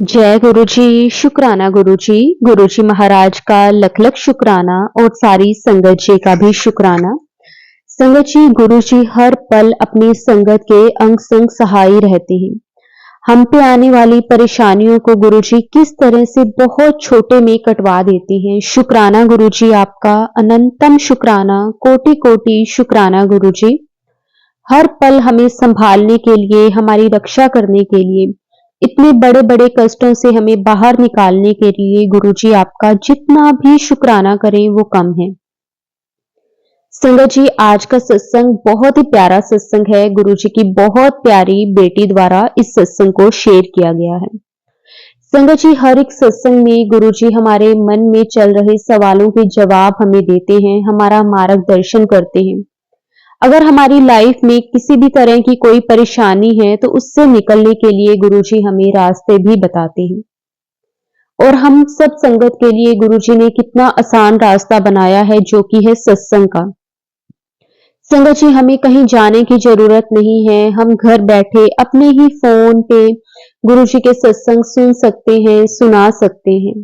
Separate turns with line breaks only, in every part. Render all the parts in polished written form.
जय गुरु जी, शुक्राना गुरु जी। गुरु जी महाराज का लख लख शुक्राना और सारी संगत जी का भी शुक्राना। संगत जी, गुरु जी हर पल अपनी संगत के अंग संग सहाय रहते हैं। हम पे आने वाली परेशानियों को गुरु जी किस तरह से बहुत छोटे में कटवा देते हैं। शुक्राना गुरु जी आपका, अनंतम शुक्राना, कोटि कोटि शुक्राना गुरु जी। हर पल हमें संभालने के लिए, हमारी रक्षा करने के लिए, इतने बड़े बड़े कष्टों से हमें बाहर निकालने के लिए गुरु जी आपका जितना भी शुक्राना करें वो कम है। संगत जी, आज का सत्संग बहुत ही प्यारा सत्संग है। गुरु जी की बहुत प्यारी बेटी द्वारा इस सत्संग को शेयर किया गया है। संगत जी, हर एक सत्संग में गुरु जी हमारे मन में चल रहे सवालों के जवाब हमें देते हैं, हमारा मार्गदर्शन करते हैं। अगर हमारी लाइफ में किसी भी तरह की कोई परेशानी है तो उससे निकलने के लिए गुरुजी हमें रास्ते भी बताते हैं। और हम सब संगत के लिए गुरुजी ने कितना आसान रास्ता बनाया है, जो कि है सत्संग का। संगत जी, हमें कहीं जाने की जरूरत नहीं है। हम घर बैठे अपने ही फोन पे गुरुजी के सत्संग सुन सकते हैं, सुना सकते हैं।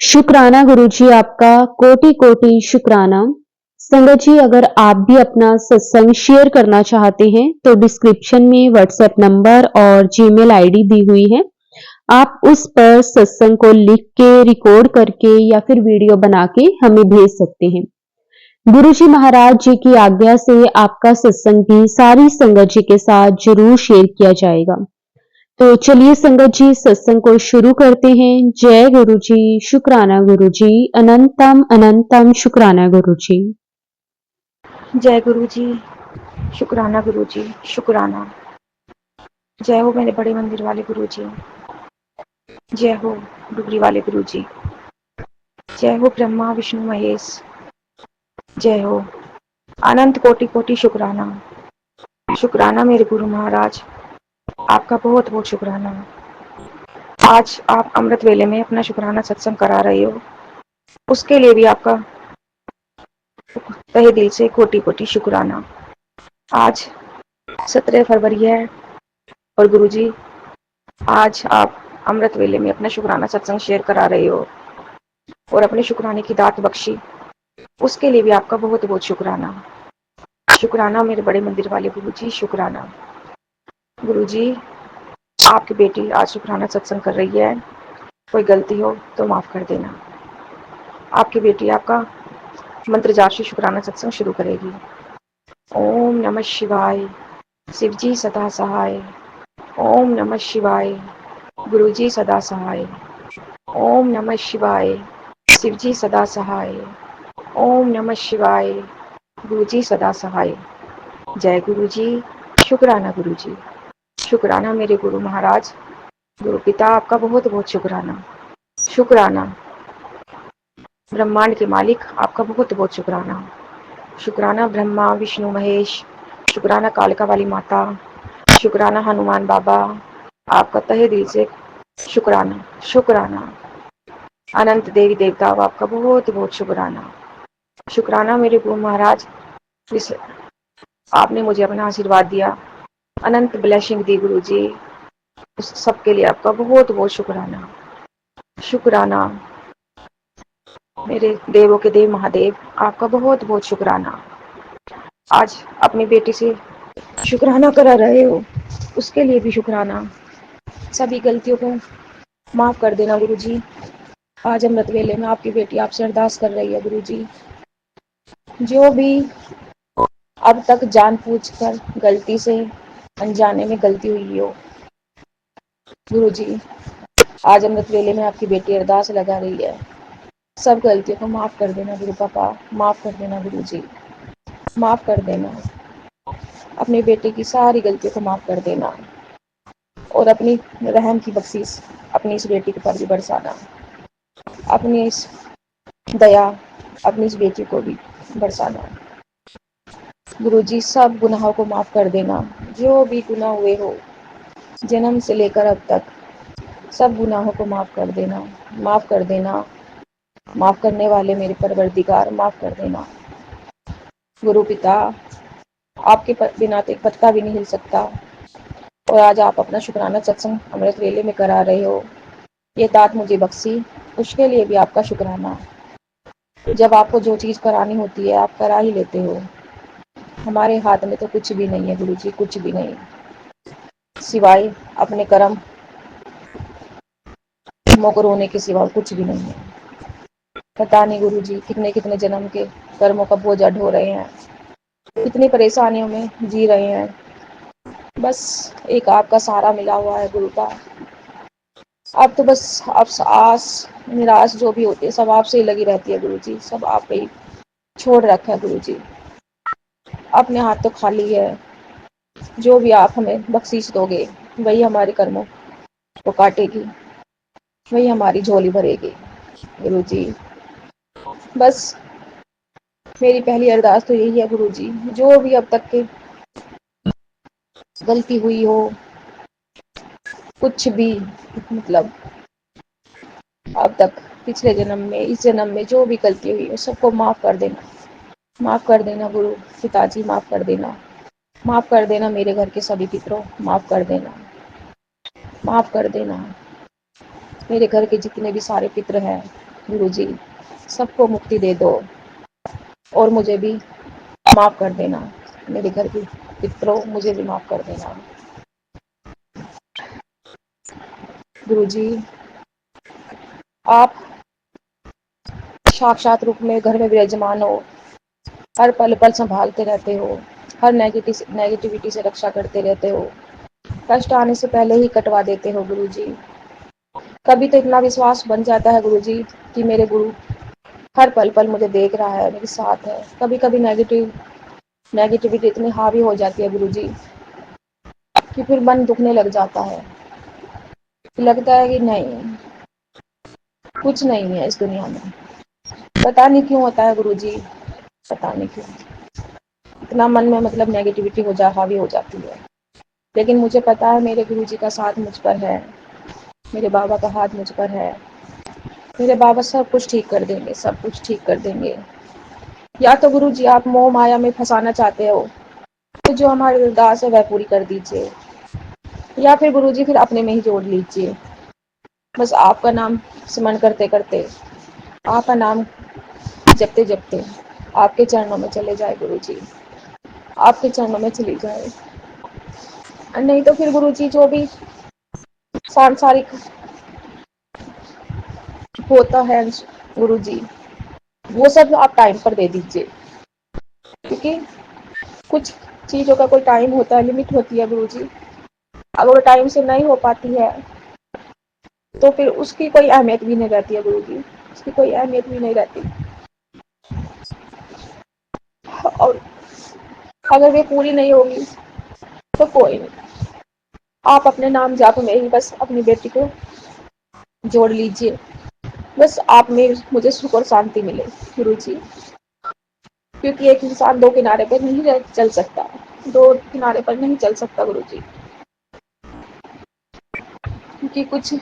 शुक्राना गुरुजी आपका, कोटि कोटि शुक्राना। संगत जी, अगर आप भी अपना सत्संग शेयर करना चाहते हैं तो डिस्क्रिप्शन में व्हाट्सएप नंबर और जीमेल आईडी दी हुई है। आप उस पर सत्संग को लिख के, रिकॉर्ड करके या फिर वीडियो बना के हमें भेज सकते हैं। गुरु जी महाराज जी की आज्ञा से आपका सत्संग भी सारी संगत जी के साथ जरूर शेयर किया जाएगा। तो चलिए संगत जी, सत्संग को शुरू करते हैं। जय गुरु जी, शुक्राना गुरु जी, अनंतम अनंतम शुक्राना गुरु जी।
जय गुरु जी, शुक्राना गुरु जी, शुक्राना। जय हो मेरे बड़े मंदिर वाले गुरु जी, जय हो डुगरी वाले गुरु जी, जय हो ब्रह्मा विष्णु महेश, जय हो अनंत कोटि कोटि शुक्राना। शुक्राना मेरे गुरु महाराज, आपका बहुत बहुत शुक्राना। आज आप अमृत वेले में अपना शुक्राना सत्संग करा रहे हो, उसके लिए भी आपका तहे दिल से कोटि कोटि शुक्राना। आज 17 फरवरी है और गुरु जी आज आप अमृत वेले में अपना शुक्राना सत्संग शेयर करा रहे हो और अपने शुक्राने की दात बख्शी, उसके लिए भी आपका बहुत बहुत शुक्राना। शुक्राना मेरे बड़े मंदिर वाले गुरु जी, शुक्राना। गुरु जी, आपकी बेटी आज शुक्राना सत्संग कर रही है, कोई गलती हो तो माफ कर देना। आपकी बेटी आपका मंत्र जाप से शुक्राना सत्संग शुरू करेगी। ओम नमः शिवाय, शिव जी सदा सहाय। ओम नमः शिवाय, गुरु जी सदा सहाय। ओम नमः शिवाय, शिव जी सदा सहाय। ओम नमः शिवाय, गुरु जी सदा सहाय। जय गुरु जी, शुक्राना गुरु जी, शुक्राना मेरे गुरु महाराज, गुरु पिता आपका बहुत बहुत शुक्राना। शुक्राना ब्रह्मांड के मालिक, आपका बहुत बहुत शुक्राना। शुक्राना ब्रह्मा विष्णु महेश, शुक्राना कालिका वाली माता, शुक्राना हनुमान बाबा, आपका तहे दिल से शुक्राना। शुक्राना अनंत देवी देवता, आपका बहुत बहुत शुक्राना। शुक्राना मेरे गुरु महाराज, आपने मुझे अपना आशीर्वाद दिया, अनंत ब्लेसिंग दी गुरु जी, उस सबके लिए आपका बहुत बहुत शुक्राना। शुक्राना मेरे देवों के देव महादेव, आपका बहुत बहुत शुक्राना। आज अपनी बेटी से शुक्राना करा रहे हो, उसके लिए भी शुक्राना। सभी गलतियों को माफ कर देना गुरु जी। आज अमृत वेले में आपकी बेटी आपसे अरदास कर रही है गुरु जी, जो भी अब तक जानबूझकर गलती से अनजाने में गलती हुई हो, गुरु जी आज अमृत वेले में आपकी बेटी अरदास लगा रही है, सब गलतियों को माफ कर देना गुरु पापा, माफ कर देना गुरु जी, माफ कर देना। अपनी बेटे की सारी गलतियों को माफ कर देना और अपनी रहम की बख्शीश अपनी इस बेटी के पर भी बरसाना। अपनी इस दया अपनी इस बेटी को भी बरसाना। गुरु जी सब गुनाहों को माफ कर देना, जो भी गुनाह हुए हो जन्म से लेकर अब तक, सब गुनाहों को माफ कर देना, माफ कर देना। माफ करने वाले मेरे परवरदिगार, माफ कर देना। गुरु पिता, आपके बिना तो एक पत्ता भी नहीं हिल सकता, और आज आप अपना शुक्राना सत्संग अमृत वेले में करा रहे हो। ये दात मुझे बख्शी, उसके लिए भी आपका शुक्राना। जब आपको जो चीज़ करानी होती है आप करा ही लेते हो। हमारे हाथ में तो कुछ भी नहीं है गुरु जी, कुछ भी नहीं, सिवाय अपने कर्म मोकर होने के सिवा कुछ भी नहीं है। पता नहीं गुरु जी कितने कितने जन्म के कर्मों का बोझा ढो रहे हैं, कितनी परेशानियों में जी रहे हैं। बस एक आपका सहारा मिला हुआ है गुरु का। अब तो बस आप आस निराश जो भी होती है सब आपसे ही लगी रहती है गुरु जी, सब आप पे ही छोड़ रखा है गुरु जी। अपने हाथ तो खाली है, जो भी आप हमें बख्शीश दोगे वही हमारे कर्मों को काटेगी, वही हमारी झोली भरेगी गुरु जी। बस मेरी पहली अरदास तो यही है गुरु जी, जो भी अब तक के गलती हुई हो, कुछ भी मतलब अब तक पिछले जन्म में इस जन्म में जो भी गलती हुई है सबको माफ़ कर देना, माफ़ कर देना गुरु पिताजी, माफ़ कर देना, माफ़ कर देना मेरे घर के सभी पितरों, माफ़ कर देना, माफ़ कर देना मेरे घर के जितने भी सारे पितर हैं गुरु जी, सबको मुक्ति दे दो और मुझे भी माफ़ कर देना। मेरे घर के पितरों मुझे भी माफ़ कर देना गुरु जी। आप साक्षात रूप में घर में विराजमान हो, हर पल पल संभालते रहते हो, हर नेगेटिविटी से रक्षा करते रहते हो, कष्ट आने से पहले ही कटवा देते हो गुरु जी। कभी तो इतना विश्वास बन जाता है गुरु जी कि मेरे गुरु हर पल पल मुझे देख रहा है, मेरे साथ है। कभी कभी नेगेटिविटी इतनी हावी हो जाती है गुरु जी कि फिर मन दुखने लग जाता है, लगता है कि नहीं कुछ नहीं है इस दुनिया में। पता नहीं क्यों होता है गुरु जी, पता नहीं क्यों इतना मन में मतलब नेगेटिविटी हावी हो जाती है। लेकिन मुझे पता है मेरे गुरु जी का साथ मुझ पर है, मेरे बाबा का हाथ मुझ पर है, मेरे बाबा सब कुछ ठीक कर देंगे, सब कुछ ठीक कर देंगे। या तो गुरु जी आप मोह माया में फंसाना चाहते हो तो जो हमारी अरदास है वह पूरी कर दीजिए, या फिर गुरु जी फिर अपने में ही जोड़ लीजिए। बस आपका नाम स्मरण करते करते, आपका नाम जपते जपते आपके चरणों में चले जाए गुरु जी, आपके चरणों में चली जाए। नहीं तो फिर गुरु जी जो भी सांसारिक होता है गुरु जी वो सब आप टाइम पर दे दीजिए, क्योंकि कुछ चीज़ों का कोई टाइम होता है, लिमिट होती है गुरु जी। अगर वो टाइम से नहीं हो पाती है तो फिर उसकी कोई अहमियत भी नहीं रहती है गुरु जी, उसकी कोई अहमियत भी नहीं रहती। और अगर वे पूरी नहीं होगी तो कोई नहीं, आप अपने नाम जाप में ही बस अपनी बेटी को जोड़ लीजिए। बस आप में मुझे सुख और शांति मिले गुरु जी, क्योंकि एक इंसान दो किनारे पर नहीं चल सकता, दो किनारे पर नहीं चल सकता गुरु जी, क्योंकि कुछ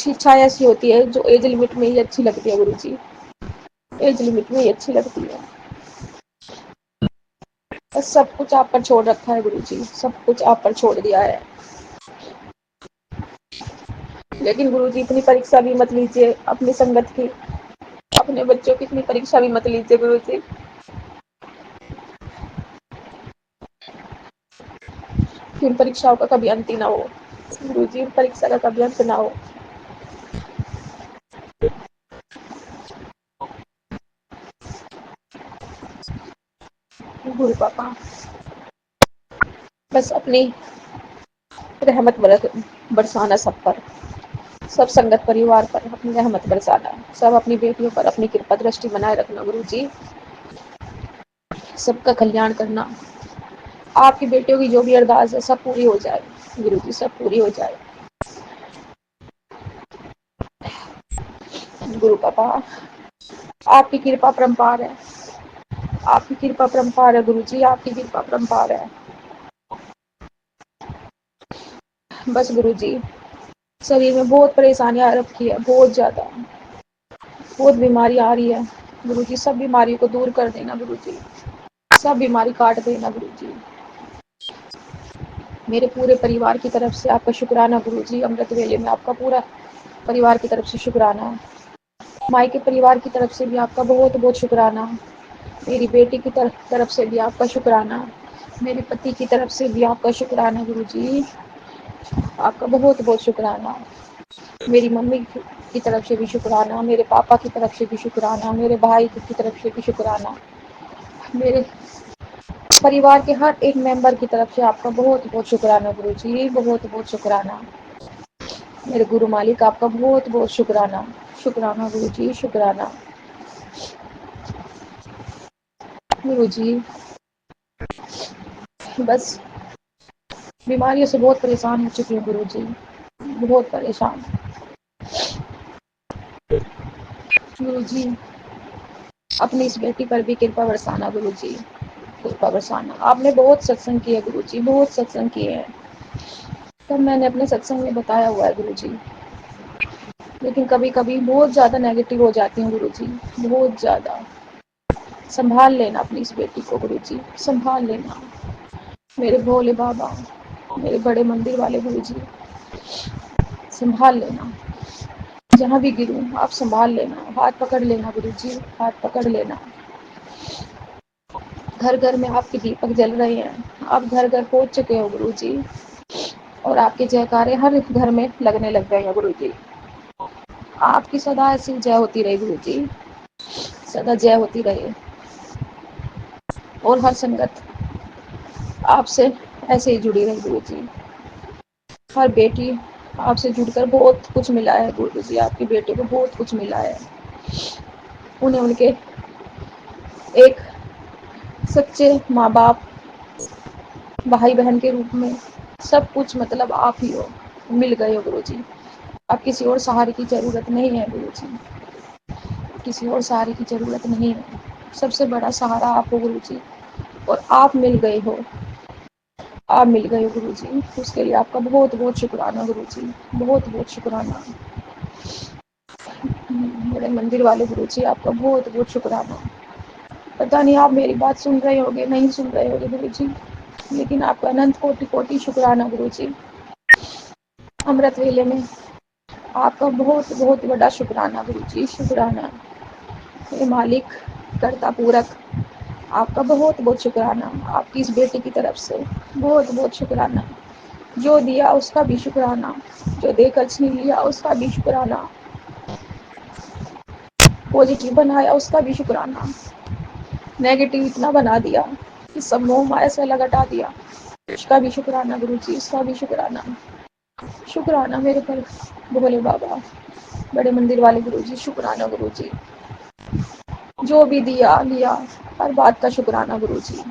इच्छा ऐसी होती है जो एज लिमिट में ही अच्छी लगती है गुरु जी, एज लिमिट में ही अच्छी लगती है। बस सब कुछ आप पर छोड़ रखा है गुरु जी, सब कुछ आप पर छोड़ दिया है। लेकिन गुरु जी इतनी परीक्षा भी मत लीजिए अपनी संगत की, अपने बच्चों की इतनी परीक्षा भी मत लीजिए गुरु जी, कि उन परीक्षाओं का कभी अंत ही ना हो गुरु जी, उन परीक्षा का कभी अंत ना हो। गुरु पापा बस अपनी रहमत बरसाना सब पर, सब संगत परिवार पर अपनी रहमत बरसाना, सब अपनी बेटियों पर अपनी कृपा दृष्टि बनाए रखना गुरु जी, सबका कल्याण करना। आपकी बेटियों की जो भी अरदास है सब पूरी हो जाए गुरु जी, सब पूरी हो जाए गुरु पापा। आपकी कृपा परम्पार है, आपकी कृपा परम्पार है गुरु जी, आपकी कृपा परम्पार है। बस गुरु जी शरीर में बहुत परेशानियां आ रखी है, बहुत ज्यादा, बहुत बीमारी आ रही है गुरु जी, सब बीमारियों को दूर कर देना गुरु जी, सब बीमारी काट देना गुरु जी। मेरे पूरे परिवार की तरफ से आपका शुक्राना गुरुजी। अमृत वेले में आपका पूरा परिवार की तरफ से शुक्राना। मायके परिवार की तरफ से भी आपका बहुत बहुत शुक्राना। मेरी बेटी की तरफ से भी आपका शुक्राना। मेरे पति की तरफ से भी आपका शुक्राना गुरुजी। आपका बहुत बहुत शुक्राना। मेरी मम्मी की तरफ से भी शुक्राना। मेरे पापा की तरफ से भी शुक्राना। मेरे भाई की तरफ से भी शुक्राना। मेरे परिवार के हर एक मेंबर की तरफ से आपका बहुत बहुत शुक्राना गुरुजी। बहुत बहुत शुक्राना। मेरे गुरु मालिक आपका बहुत बहुत शुक्राना। शुक्राना गुरुजी, शुक्राना। गुरुजी बस बीमारियों से बहुत परेशान हो चुकी हूँ गुरुजी, बहुत परेशान। गुरुजी अपनी इस बेटी पर भी कृपा बरसाना गुरुजी, कृपा बरसाना। आपने बहुत सत्संग किए गुरुजी, बहुत सत्संग किए हैं। तब मैंने अपने सत्संग में बताया हुआ है गुरुजी, लेकिन कभी कभी बहुत ज़्यादा नेगेटिव हो जाती हूँ गुरुजी, बहुत ज़्यादा। संभाल लेना अपनी इस बेटी को गुरुजी, संभाल लेना। मेरे भोले बाबा, मेरे बड़े मंदिर वाले गुरुजी, संभाल लेना। जहाँ भी गिरूं आप संभाल लेना, हाथ पकड़ लेना गुरुजी, हाथ पकड़ लेना। घर घर में आपके दीपक जल रहे हैं, आप घर घर पहुंच चुके हो गुरुजी, और आपके जयकारे हर घर में लगने लग गए हैं गुरुजी। आपकी सदा ऐसी जय होती रहे गुरुजी, सदा जय होती रहे। और हर संगत आपसे ऐसे ही जुड़ी रहे गुरुजी। हर बेटी आपसे जुड़कर बहुत कुछ मिला है गुरुजी, आपकी बेटे को बहुत कुछ मिला है। उन्हें उनके एक सच्चे माँ बाप, भाई बहन के रूप में सब कुछ मतलब आप ही हो, मिल गए हो गुरुजी। अब किसी और सहारे की जरूरत नहीं है गुरुजी, किसी और सहारे की जरूरत नहीं है। सबसे बड़ा सहारा आप हो गुरुजी, और आप मिल गए हो, आप मिल गए हो गुरुजी। उसके लिए आपका बहुत बहुत शुक्राना गुरुजी, बहुत बहुत शुक्राना। बड़े मंदिर वाले गुरुजी आपका बहुत बहुत शुक्राना। पता नहीं आप मेरी बात सुन रहे होगे, नहीं सुन रहे होगे गुरुजी, लेकिन आपका अनंत कोटि कोटि शुक्राना गुरुजी। अमृत वेले में आपका बहुत बहुत बड़ा शुक्राना गुरुजी, शुक्राना। मेरे मालिक, कर्ता पूरक, आपका बहुत बहुत शुक्राना। आपकी इस बेटी की तरफ से बहुत बहुत शुक्राना। जो दिया उसका भी शुक्राना, जो देकर छीन लिया उसका भी शुक्राना, पॉजिटिव बनाया उसका भी शुक्राना, नेगेटिव इतना बना दिया कि सब मोह माया से अलग हटा दिया, उसका भी शुक्राना गुरुजी, उसका भी शुक्राना। शुक्राना मेरे पर भोले बाबा, बड़े मंदिर वाले गुरुजी, शुक्राना गुरुजी। जो भी दिया लिया, हर बात का शुक्राना गुरुजी।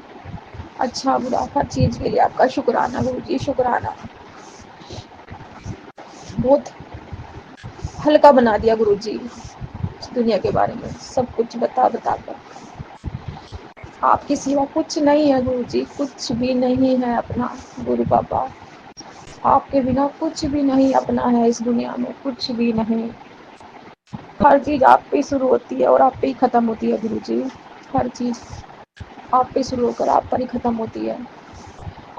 अच्छा बुरा हर चीज के लिए आपका शुक्राना गुरुजी, शुक्राना। बहुत हल्का बना दिया गुरुजी दुनिया के बारे में, सब कुछ बता बता कर। आपके सिवा कुछ नहीं है गुरुजी, कुछ भी नहीं है अपना गुरु बाबा। आपके बिना कुछ भी नहीं अपना है इस दुनिया में, कुछ भी नहीं। हर चीज आप पे शुरू होती है और आप पे ही खत्म होती है गुरुजी। हर चीज आप पे शुरू होकर आप पर ही खत्म होती है।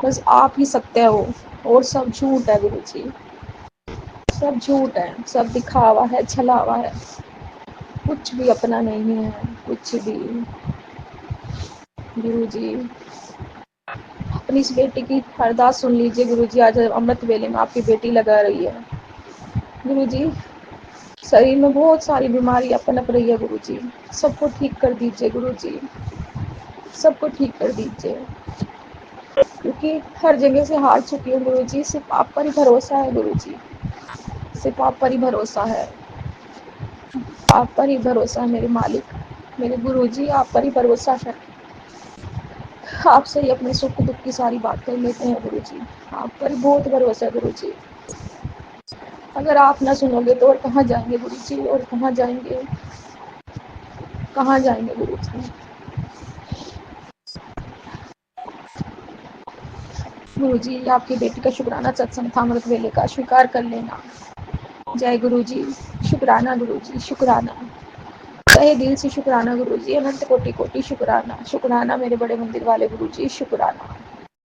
बस आप ही सत्य हो और सब झूठ है गुरुजी, सब झूठ है, सब दिखावा है, छलावा है, कुछ भी अपना नहीं है, कुछ भी। गुरुजी अपनी इस बेटी की अरदास सुन लीजिए गुरुजी। आज अमृत वेले में आपकी बेटी लगा रही है गुरुजी। शरीर में बहुत सारी बीमारियां पनप रही है गुरुजी, सबको ठीक कर दीजिए गुरुजी, सबको ठीक कर दीजिए। क्योंकि हर जगह से हार चुकी हूँ गुरुजी, सिर्फ आप पर ही भरोसा है गुरुजी, सिर्फ आप पर ही भरोसा है, आप पर ही भरोसा है मेरे मालिक, मेरे गुरुजी, आप पर ही भरोसा है। आपसे ही अपने सुख दुख की सारी बात कर लेते हैं गुरुजी, आप पर बहुत भरोसा है गुरुजी। अगर आप ना सुनोगे तो और कहाँ जाएंगे गुरुजी, और कहाँ जाएंगे, कहाँ जाएंगे गुरुजी। गुरुजी आपकी बेटी का शुक्राना सत्संग था अमृत वेले का, स्वीकार कर लेना। जय गुरुजी, शुक्राना गुरुजी, शुक्राना, तहे दिल से शुक्राना गुरुजी, अनंत कोटि कोटि शुक्राना, शुक्राना मेरे बड़े मंदिर वाले गुरुजी, शुक्राना।